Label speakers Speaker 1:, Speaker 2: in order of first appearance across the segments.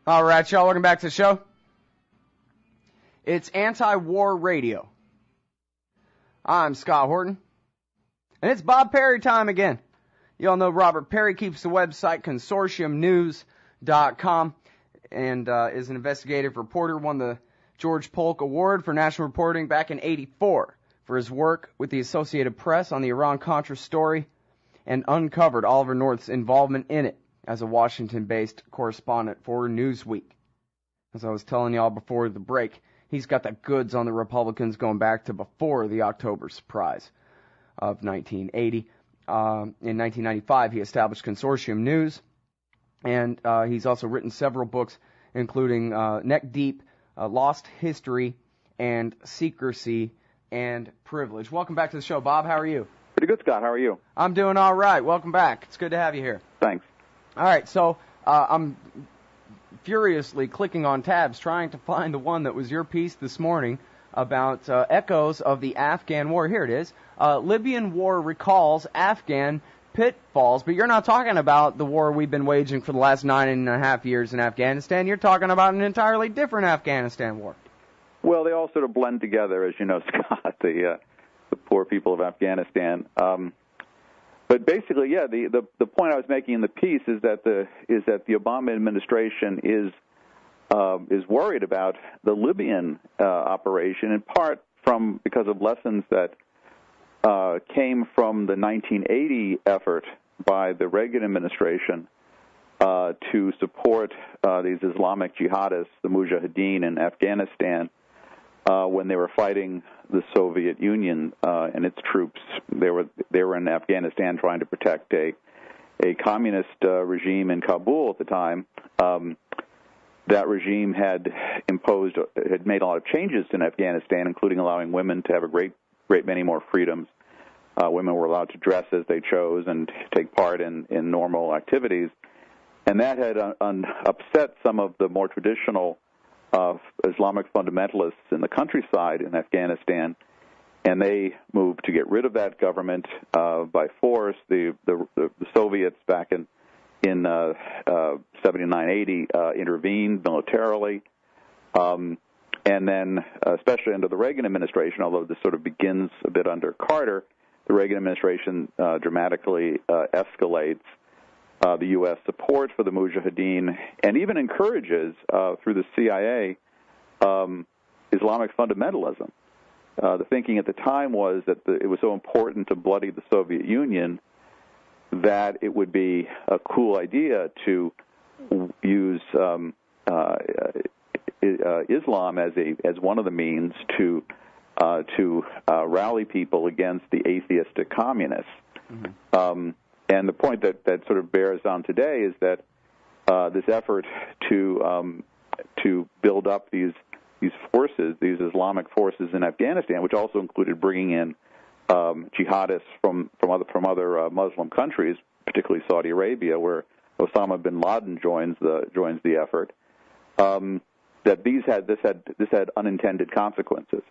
Speaker 1: All right, y'all, welcome back to the show. It's Anti-War Radio. I'm Scott Horton, and it's Bob Parry time again. Y'all know Robert Parry keeps the website consortiumnews.com and is an investigative reporter, won the George Polk Award for National Reporting back in '84 for his work with the Associated Press on the Iran-Contra story and uncovered Oliver North's involvement in it as a Washington-based correspondent for Newsweek. As I was telling y'all before the break, he's got the goods on the Republicans going back to before the October surprise of 1980. In 1995, he established Consortium News, and he's also written several books, including Neck Deep, Lost History, and Secrecy and Privilege. Welcome back to the show, Bob. How are you?
Speaker 2: Pretty good, Scott. How are you?
Speaker 1: I'm doing all right. Welcome back. It's good to have you here.
Speaker 2: Thanks.
Speaker 1: All right, so I'm furiously clicking on tabs trying to find the one that was your piece this morning about echoes of the Afghan war. Here it is. Libyan war recalls Afghan pitfalls, but you're not talking about the war we've been waging for the last 9.5 years in Afghanistan. You're talking about an entirely different Afghanistan war.
Speaker 2: Well, they all sort of blend together, as you know, Scott, the poor people of Afghanistan. But basically, yeah, the point I was making in the piece is that the Obama administration is worried about the Libyan operation, in part because of lessons that came from the 1980 effort by the Reagan administration to support these Islamic jihadists, the Mujahideen in Afghanistan, when they were fighting the Soviet Union and its troops. They were in Afghanistan trying to protect a communist regime in Kabul at the time. That regime had made a lot of changes in Afghanistan, including allowing women to have a great many more freedoms. Women were allowed to dress as they chose and take part in normal activities. And that had upset some of the more traditional Islamic fundamentalists in the countryside in Afghanistan, and they moved to get rid of that government by force. The Soviets back in 79-80 intervened militarily, and then especially under the Reagan administration, although this sort of begins a bit under Carter, the Reagan administration dramatically escalates the U.S. support for the Mujahideen and even encourages, through the CIA, Islamic fundamentalism. The thinking at the time was that it was so important to bloody the Soviet Union that it would be a cool idea to use Islam as one of the means to rally people against the atheistic communists. Mm-hmm. And the point that sort of bears on today is that this effort to build up these forces, these Islamic forces in Afghanistan, which also included bringing in jihadists from other Muslim countries, particularly Saudi Arabia, where Osama bin Laden joins the effort. That this had unintended consequences.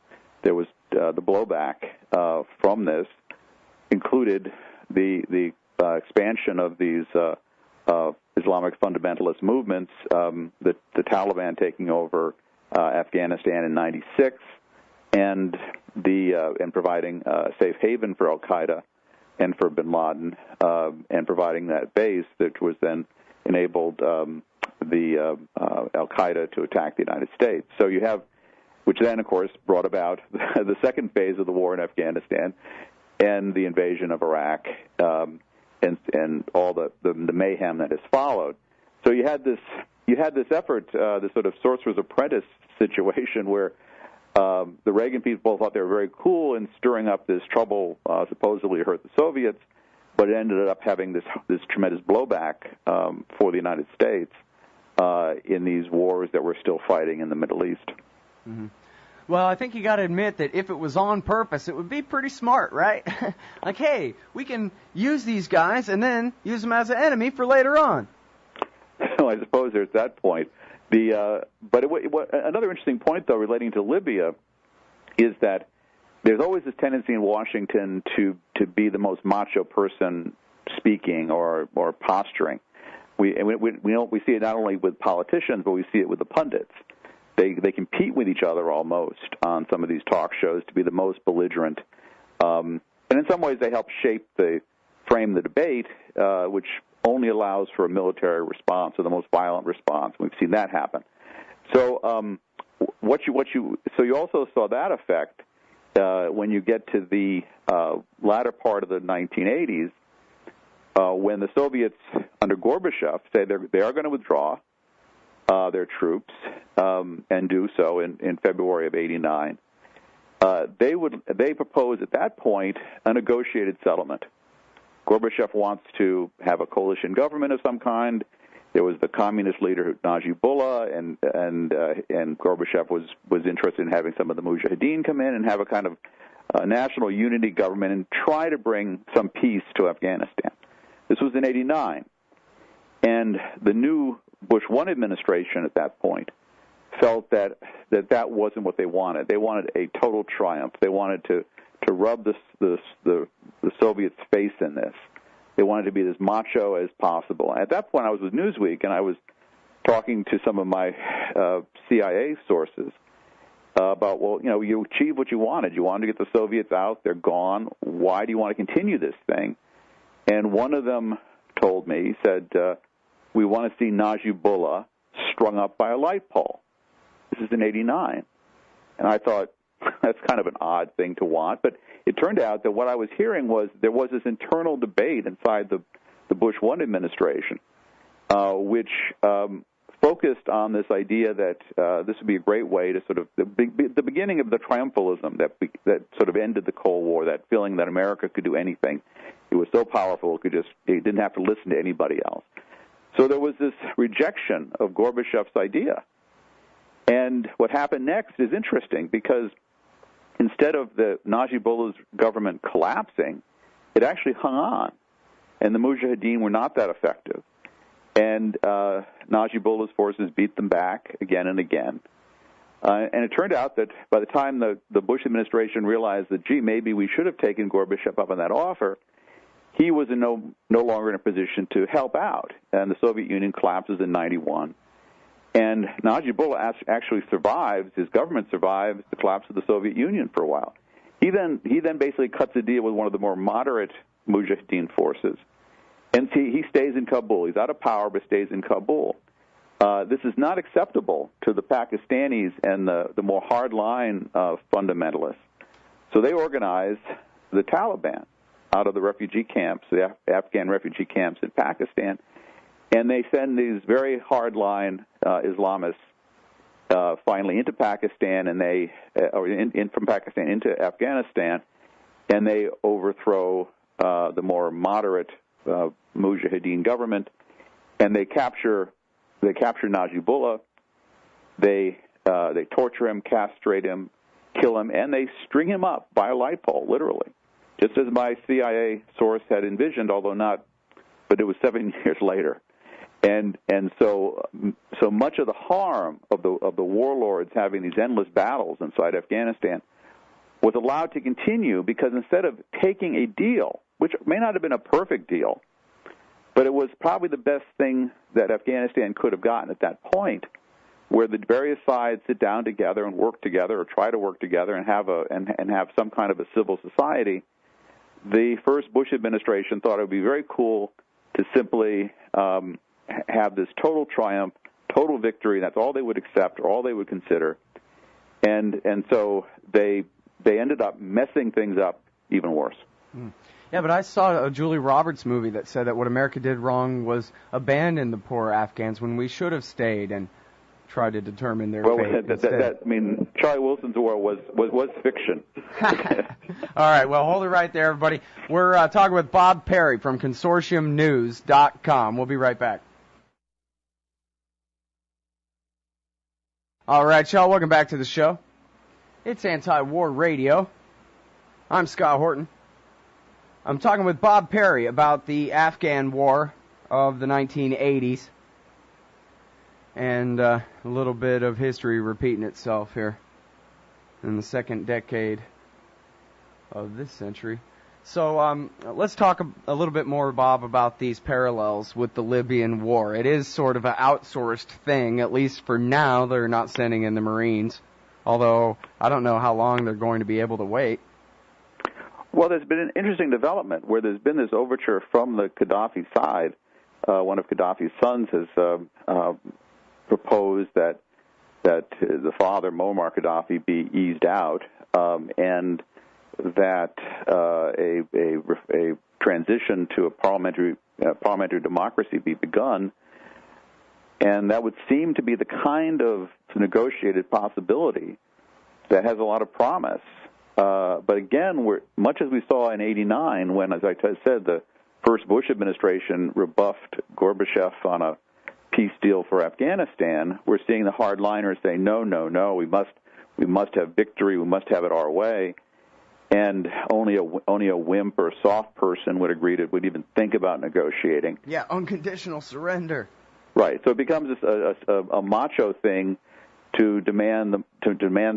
Speaker 2: There was the blowback from this included the expansion of these Islamic fundamentalist movements, the Taliban taking over Afghanistan in '96, and providing a safe haven for Al Qaeda and for Bin Laden, and providing that base that was then enabled Al Qaeda to attack the United States. So you have, which then of course brought about the second phase of the war in Afghanistan and the invasion of Iraq. And all the mayhem that has followed. So you had this effort, this sort of sorcerer's apprentice situation where the Reagan people thought they were very cool in stirring up this trouble, supposedly hurt the Soviets, but it ended up having this tremendous blowback for the United States in these wars that we're still fighting in the Middle East.
Speaker 1: Mm-hmm. Well, I think you got to admit that if it was on purpose, it would be pretty smart, right? Like, hey, we can use these guys and then use them as an enemy for later on.
Speaker 2: Well, I suppose there's that point. Another interesting point, though, relating to Libya, is that there's always this tendency in Washington to be the most macho person speaking or posturing. we see it not only with politicians, but we see it with the pundits. They compete with each other almost on some of these talk shows to be the most belligerent. And in some ways, they help frame the debate, which only allows for a military response or the most violent response. We've seen that happen. So so you also saw that effect when you get to the latter part of the 1980s, when the Soviets under Gorbachev say they are going to withdraw their troops and do so in February of '89. They propose at that point a negotiated settlement. Gorbachev wants to have a coalition government of some kind. There was the communist leader Najibullah, and Gorbachev was interested in having some of the Mujahideen come in and have a kind of national unity government and try to bring some peace to Afghanistan. This was in '89, and the new Bush 1 administration at that point felt that wasn't what they wanted. They wanted a total triumph. They wanted to rub the Soviets' face in this. They wanted to be as macho as possible. At that point, I was with Newsweek, and I was talking to some of my CIA sources about, well, you achieved what you wanted. You wanted to get the Soviets out. They're gone. Why do you want to continue this thing? And one of them told me, he said, we want to see Najibullah strung up by a light pole. This is in '89. And I thought, that's kind of an odd thing to want. But it turned out that what I was hearing was there was this internal debate inside the Bush 1 administration, which focused on this idea that this would be a great way to sort of the beginning of the triumphalism that sort of ended the Cold War, that feeling that America could do anything. It was so powerful it didn't have to listen to anybody else. So there was this rejection of Gorbachev's idea. And what happened next is interesting because instead of the Najibullah's government collapsing, it actually hung on. And the Mujahideen were not that effective. And Najibullah's forces beat them back again and again. And it turned out that by the time the Bush administration realized that, maybe we should have taken Gorbachev up on that offer, he was no longer in a position to help out. And the Soviet Union collapses in '91. And Najibullah actually survives, his government survives the collapse of the Soviet Union for a while. He then basically cuts a deal with one of the more moderate Mujahideen forces. And he stays in Kabul. He's out of power, but stays in Kabul. This is not acceptable to the Pakistanis and the more hardline fundamentalists. So they organize the Taliban out of the refugee camps, the Afghan refugee camps in Pakistan, and they send these very hardline Islamists finally into Pakistan, and from Pakistan into Afghanistan, and they overthrow the more moderate Mujahideen government, and they capture Najibullah. They torture him, castrate him, kill him, and they string him up by a light pole, literally, just as my CIA source had envisioned, but it was 7 years later. And so much of the harm of the warlords having these endless battles inside Afghanistan was allowed to continue because instead of taking a deal, which may not have been a perfect deal, but it was probably the best thing that Afghanistan could have gotten at that point, where the various sides sit down together and work together, or try to work together, and have some kind of a civil society. The first Bush administration thought it would be very cool to simply have this total triumph, total victory. That's all they would accept, or all they would consider, and so they ended up messing things up even worse.
Speaker 1: Yeah, but I saw a Julie Roberts movie that said that what America did wrong was abandon the poor Afghans when we should have stayed and tried to determine their fate.
Speaker 2: Charlie Wilson's war was fiction.
Speaker 1: All right, well, hold it right there, everybody. We're talking with Bob Parry from ConsortiumNews.com. We'll be right back. All right, y'all, welcome back to the show. It's Anti-War Radio. I'm Scott Horton. I'm talking with Bob Parry about the Afghan War of the 1980s. And a little bit of history repeating itself here in the second decade of this century. So let's talk a little bit more, Bob, about these parallels with the Libyan war. It is sort of an outsourced thing, at least for now. They're not sending in the Marines, although I don't know how long they're going to be able to wait.
Speaker 2: Well, there's been an interesting development where there's been this overture from the Gaddafi side. One of Gaddafi's sons has proposed that the father, Muammar Gaddafi, be eased out, and that a transition to a parliamentary democracy be begun, and that would seem to be the kind of negotiated possibility that has a lot of promise. But again, much as we saw in '89, when, as I said, the first Bush administration rebuffed Gorbachev on a peace deal for Afghanistan, we're seeing the hardliners say, no, we must have victory, we must have it our way. And only a wimp or a soft person would even think about negotiating.
Speaker 1: Yeah, unconditional surrender.
Speaker 2: Right. So it becomes a macho thing to demand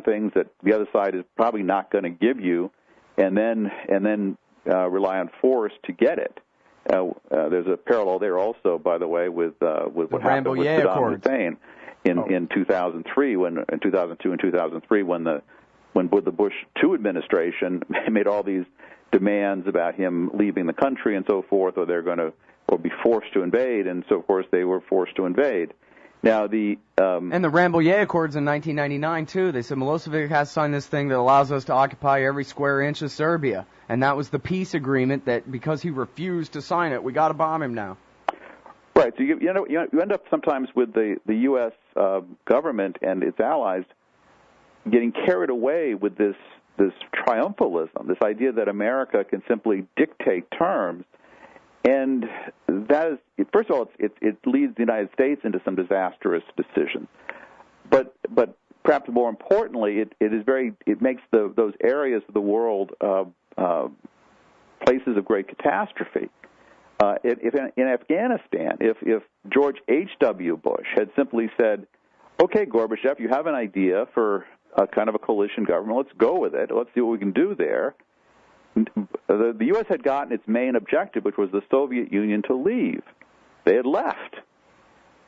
Speaker 2: things that the other side is probably not going to give you, and then rely on force to get it. There's a parallel there also, by the way, with what happened with Saddam Hussein in 2003, in 2002 and 2003, when the Bush II administration made all these demands about him leaving the country and so forth, or be forced to invade, and so of course they were forced to invade. Now and the
Speaker 1: Rambouillet Accords in 1999 too. They said Milosevic has signed this thing that allows us to occupy every square inch of Serbia, and that was the peace agreement that because he refused to sign it, we got to bomb him now.
Speaker 2: Right. So you end up sometimes with the U.S. Government and its allies getting carried away with this triumphalism, this idea that America can simply dictate terms. And that is, first of all, it leads the United States into some disastrous decisions. But perhaps more importantly, it makes those areas of the world places of great catastrophe. In Afghanistan, if George H.W. Bush had simply said, "Okay, Gorbachev, you have an idea for a kind of a coalition government. Let's go with it. Let's see what we can do there." The U.S. had gotten its main objective, which was the Soviet Union to leave. They had left.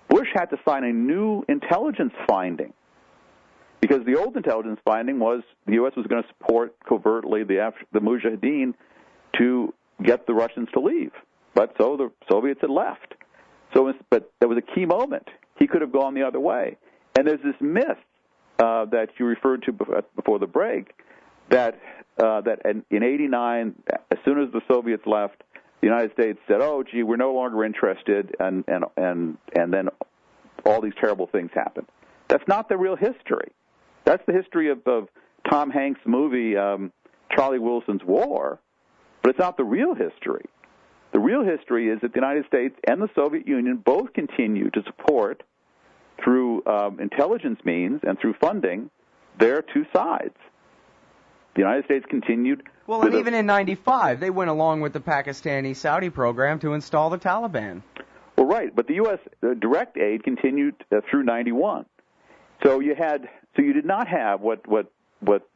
Speaker 2: Bush had to sign a new intelligence finding, because the old intelligence finding was the U.S. was going to support covertly the Mujahideen to get the Russians to leave. But so the Soviets had left. But there was a key moment. He could have gone the other way. And there's this myth that you referred to before the break, that in '89, as soon as the Soviets left, the United States said, "Oh, gee, we're no longer interested," and then all these terrible things happened. That's not the real history. That's the history of Tom Hanks' movie Charlie Wilson's War, but it's not the real history. The real history is that the United States and the Soviet Union both continue to support, through intelligence means and through funding, their two sides. The United States continued.
Speaker 1: Well, and even in '95, they went along with the Pakistani-Saudi program to install the Taliban.
Speaker 2: Well, right, but the U.S. direct aid continued through '91. So you did not have what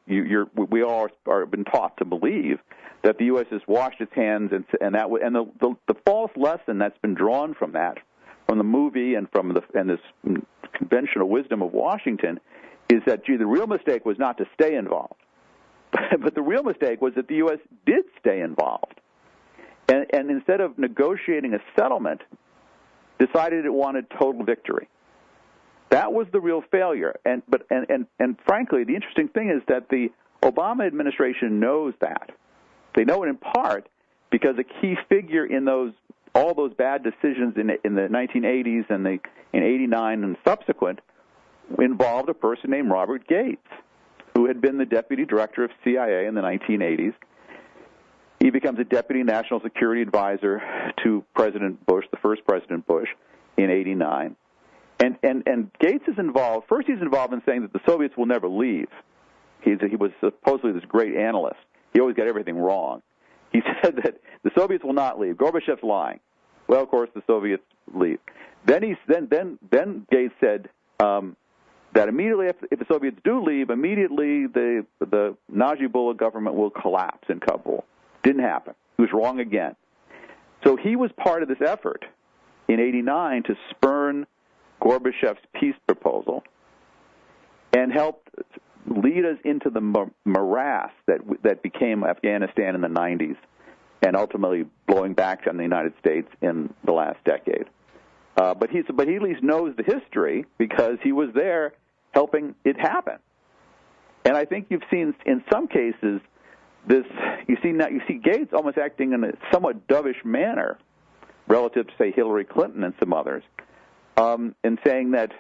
Speaker 2: we all are been taught to believe, that the U.S. has washed its hands, and the false lesson that's been drawn from that, from the movie and from this conventional wisdom of Washington, is that the real mistake was not to stay involved. But the real mistake was that the U.S. did stay involved, and instead of negotiating a settlement, decided it wanted total victory. That was the real failure. And frankly, the interesting thing is that the Obama administration knows that. They know it in part because a key figure in all those bad decisions in the 1980s and in '89 and subsequent involved a person named Robert Gates, who had been the deputy director of CIA in the 1980s. He becomes a deputy national security advisor to President Bush, the first President Bush, in '89. And Gates is involved. First, he's involved in saying that the Soviets will never leave. He was supposedly this great analyst. He always got everything wrong. He said that the Soviets will not leave. Gorbachev's lying. Well, of course, the Soviets leave. Then Gates said that immediately, if the Soviets do leave, immediately the Najibullah government will collapse in Kabul. Didn't happen. He was wrong again. So he was part of this effort in '89 to spurn Gorbachev's peace proposal and helped lead us into the morass that became Afghanistan in the '90s and ultimately blowing back on the United States in the last decade. But he at least knows the history because he was there helping it happen. And I think you've seen in some cases this. You see Gates almost acting in a somewhat dovish manner relative to, say, Hillary Clinton and some others, and saying that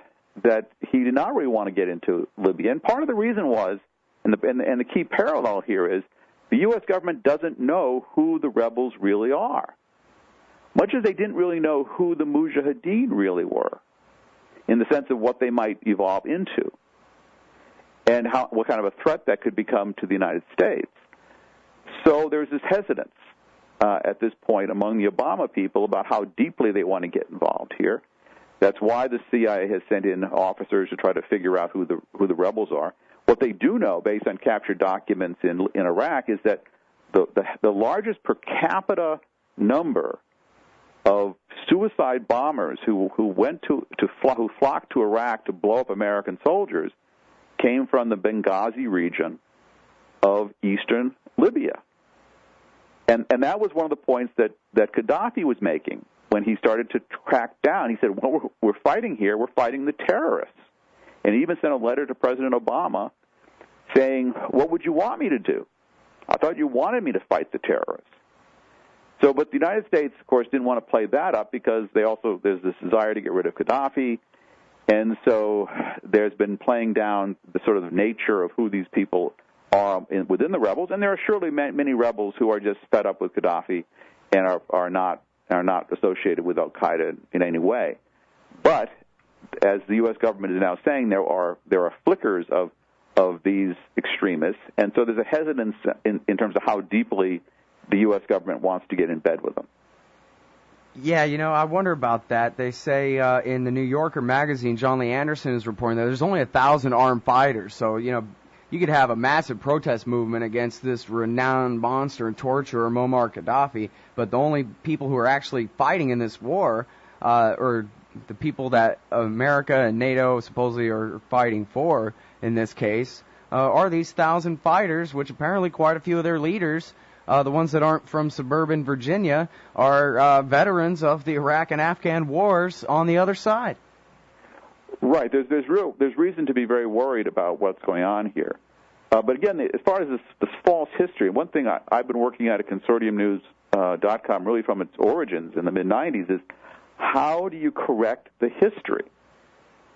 Speaker 2: he did not really want to get into Libya. And part of the reason was, and the key parallel here is, the U.S. government doesn't know who the rebels really are, much as they didn't really know who the Mujahideen really were, in the sense of what they might evolve into, and what kind of a threat that could become to the United States. So there's this hesitance at this point among the Obama people about how deeply they want to get involved here. That's why the CIA has sent in officers to try to figure out who the rebels are. What they do know, based on captured documents in Iraq, is that the largest per capita number of suicide bombers who flocked to Iraq to blow up American soldiers came from the Benghazi region of eastern Libya. And that was one of the points that Gaddafi was making when he started to crack down. He said, well, we're fighting here, we're fighting the terrorists. And he even sent a letter to President Obama saying, what would you want me to do? I thought you wanted me to fight the terrorists. So, but the United States, of course, didn't want to play that up because there's this desire to get rid of Gaddafi. And so there's been playing down the sort of nature of who these people are within the rebels. And there are surely many rebels who are just fed up with Gaddafi and are not associated with Al-Qaeda in any way. But as the U.S. government is now saying, there are flickers of these extremists, and so there's a hesitance in terms of how deeply the U.S. government wants to get in bed with them.
Speaker 1: Yeah, I wonder about that. They say in the New Yorker magazine, John Lee Anderson is reporting that there's only 1,000 armed fighters. So, you could have a massive protest movement against this renowned monster and torturer, Muammar Gaddafi, but the only people who are actually fighting in this war, or the people that America and NATO supposedly are fighting for in this case, are these 1,000 fighters, which apparently quite a few of their leaders, the ones that aren't from suburban Virginia, are veterans of the Iraq and Afghan wars on the other side.
Speaker 2: Right. There's reason to be very worried about what's going on here. But again, as far as this false history, one thing I've been working at consortiumnews.com really from its origins in the mid-'90s is how do you correct the history?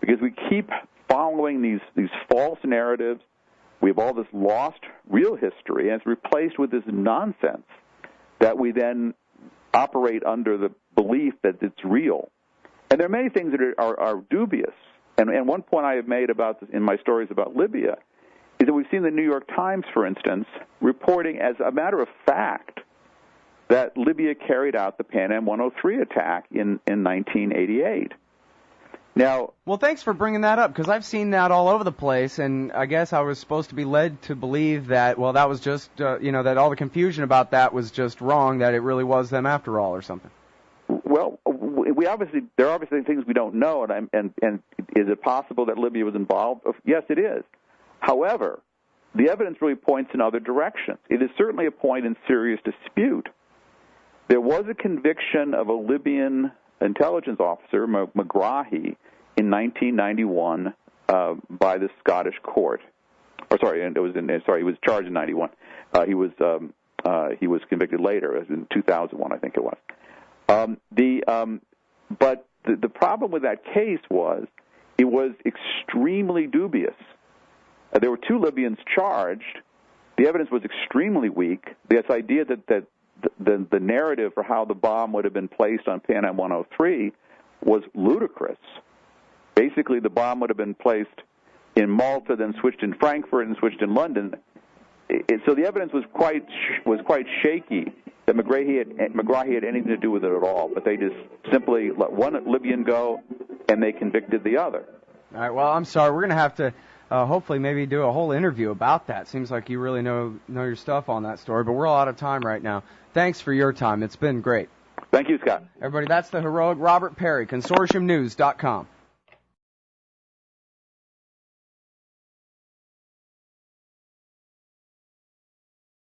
Speaker 2: Because we keep following these false narratives. We have all this lost real history, and it's replaced with this nonsense that we then operate under the belief that it's real. And there are many things that are dubious. And one point I have made about this in my stories about Libya is that we've seen the New York Times, for instance, reporting as a matter of fact that Libya carried out the Pan Am 103 attack in 1988. Now,
Speaker 1: well, thanks for bringing that up, because I've seen that all over the place, and I guess I was supposed to be led to believe that, well, that was just, that all the confusion about that was just wrong, that it really was them after all or something.
Speaker 2: Well, there are obviously things we don't know, and is it possible that Libya was involved? Yes, it is. However, the evidence really points in other directions. It is certainly a point in serious dispute. There was a conviction of a Libyan intelligence officer, Megrahi, in 1991 by the Scottish court. He was charged in 91. He was convicted later, as in 2001, I think it was. But the problem with that case was it was extremely dubious. There were 2 Libyans charged. The evidence was extremely weak. This idea that the narrative for how the bomb would have been placed on Pan Am 103 was ludicrous. Basically, the bomb would have been placed in Malta, then switched in Frankfurt, and switched in London. So the evidence was quite shaky that Megrahi had anything to do with it at all. But they just simply let one Libyan go, and they convicted the other.
Speaker 1: All right. Well, I'm sorry. We're going to have to hopefully maybe do a whole interview about that. Seems like you really know your stuff on that story, but we're all out of time right now. Thanks for your time. It's been great.
Speaker 2: Thank you, Scott.
Speaker 1: Everybody, that's the heroic Robert Parry, consortiumnews.com.